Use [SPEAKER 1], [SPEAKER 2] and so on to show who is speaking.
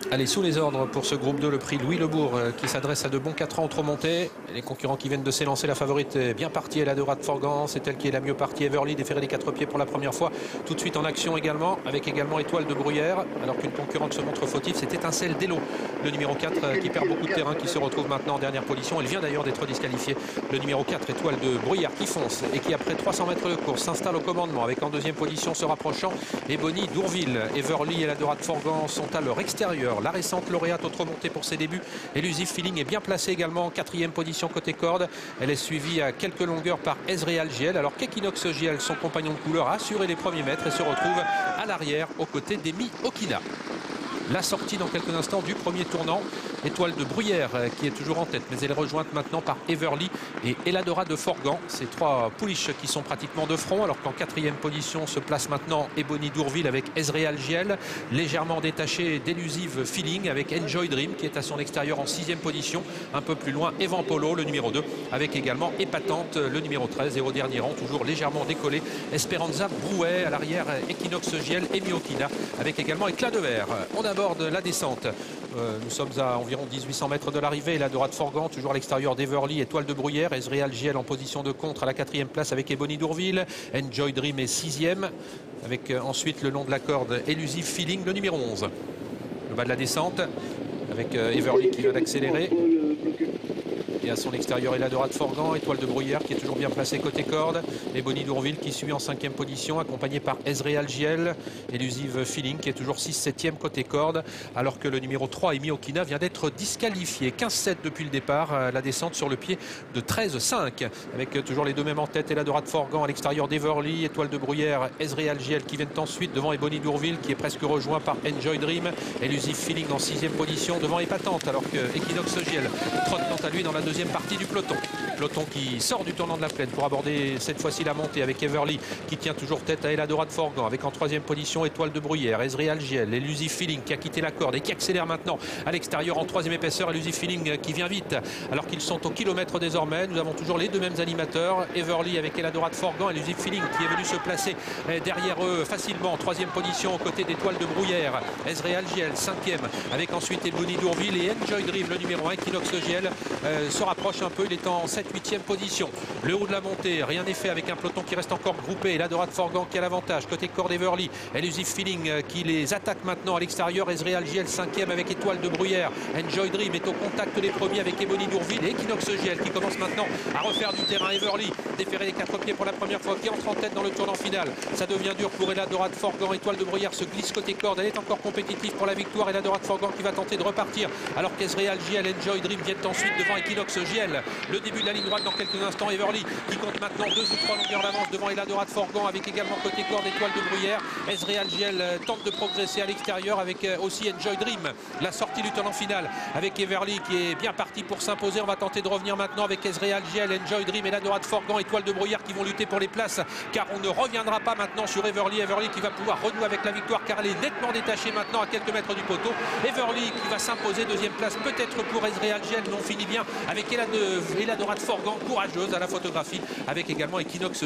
[SPEAKER 1] Allez, sous les ordres pour ce groupe 2, le prix Louis Lebourg qui s'adresse à de bons 4 ans en trop montée. Les concurrents qui viennent de s'élancer, la favorite est bien partie, elle a de Rad Forgan, c'est elle qui est la mieux partie. Everly déféré les 4 pieds pour la première fois, tout de suite en action également, avec également Étoile de Bruyère, alors qu'une concurrente se montre fautive, c'est Étincelle d'Elo, le numéro 4 qui perd beaucoup de terrain, qui se retrouve maintenant en dernière position. Elle vient d'ailleurs d'être disqualifiée. Le numéro 4, Étoile de Bruyère, qui fonce et qui après 300 mètres de course s'installe au commandement, avec en deuxième position se rapprochant Ebony Dourville. Everly et la de Rad Forgan sont à leur extérieur. La récente lauréate au trop montée pour ses débuts, Elusive Feeling, est bien placée également en quatrième position côté corde. Elle est suivie à quelques longueurs par Ezreal GL, alors qu'Equinox GL, son compagnon de couleur, a assuré les premiers mètres et se retrouve à l'arrière aux côtés d'Emi Okina. La sortie dans quelques instants du premier tournant, Étoile de Bruyère qui est toujours en tête, mais elle est rejointe maintenant par Everly et Eladora de Forgan. Ces trois pouliches qui sont pratiquement de front, alors qu'en quatrième position se place maintenant Ebony Dourville avec Ezreal GL, légèrement détaché d'Elusive Feeling avec Enjoy Dream qui est à son extérieur en sixième position. Un peu plus loin, Evan Polo, le numéro 2, avec également Épatante, le numéro 13, et au dernier rang, toujours légèrement décollé, Esperanza Brouet, à l'arrière Equinox GL et Miokina, avec également Éclat de Verre. On aborde la descente. Nous sommes à environ 1800 mètres de l'arrivée. La de Rad Forgan, toujours à l'extérieur d'Everly, Étoile de Bruyère, Ezreal GL en position de contre à la quatrième place avec Ebony Dourville. Enjoy Dream est sixième, avec ensuite le long de la corde Elusive Feeling, le numéro 11. Le bas de la descente, avec Everly qui vient d'accélérer. Et à son extérieur, il a de Rad Forgan, Étoile de Bruyère qui est toujours bien placée côté corde. Ebony Dourville qui suit en cinquième position, accompagné par Ezreal GL. Elusive Feeling qui est toujours 6-7e côté corde, alors que le numéro 3, Emi Okina, vient d'être disqualifié. 15-7 depuis le départ, la descente sur le pied de 13-5, avec toujours les deux mêmes en tête. Et là de Rad Forgan à l'extérieur d'Everly, Étoile de Bruyère, Ezreal GL qui viennent ensuite devant Ebony Dourville qui est presque rejoint par Enjoy Dream. Elusive Feeling en sixième position devant Épatante, alors que Equinox GL trotte quant à lui dans la deuxième partie du peloton. Peloton qui sort du tournant de la plaine pour aborder cette fois-ci la montée avec Everly qui tient toujours tête à Eladora de Forgan, avec en troisième position Étoile de Bruyère, Ezreal GL, Elusive Feeling qui a quitté la corde et qui accélère maintenant à l'extérieur en troisième épaisseur. Elusive Feeling qui vient vite alors qu'ils sont au kilomètre désormais. Nous avons toujours les deux mêmes animateurs, Everly avec Eladora de Forgan, Elusive Feeling qui est venu se placer derrière eux facilement en troisième position aux côtés d'Étoile de Bruyère, Ezreal GL cinquième, avec ensuite Ebony Dourville et Enjoy Dream, le numéro 1. Equinox GL se rapproche un peu, il est en 7-8e position. Le haut de la montée, rien n'est fait avec un peloton qui reste encore groupé. Et là de Rad Forgan qui a l'avantage côté corde Everly, Elusive Feeling qui les attaque maintenant à l'extérieur. Ezreal GL 5e avec Étoile de Bruyère. Enjoy Dream est au contact des premiers avec Ebony Dourville et Equinox GL qui commence maintenant à refaire du terrain. Everly déféré les 4 pieds pour la première fois, qui entre en tête dans le tournant final. Ça devient dur pour Ela de Rad Forgan. Étoile de Bruyère se glisse côté corde, elle est encore compétitive pour la victoire. Ela de Rad Forgan qui va tenter de repartir alors qu'Ezreal GL, Enjoy Dream viennent ensuite devant Equinox GL. Le début de la ligne droite dans quelques instants. Everly qui compte maintenant 2 ou 3 longueurs d'avance devant Eladora de Forgan, avec également côté corde Étoile de Bruyère. Ezreal GL tente de progresser à l'extérieur avec aussi Enjoy Dream. La sortie du tournant final avec Everly qui est bien parti pour s'imposer. On va tenter de revenir maintenant avec Ezreal GL, Enjoy Dream, Eladora de Forgan, Étoile de Bruyère qui vont lutter pour les places, car on ne reviendra pas maintenant sur Everly. Everly qui va pouvoir renouer avec la victoire car elle est nettement détachée maintenant à quelques mètres du poteau. Everly qui va s'imposer, deuxième place peut-être pour Ezreal GL, mais on finit bien avec Eladora de Forgan, courageuse à la photographie, avec également Equinox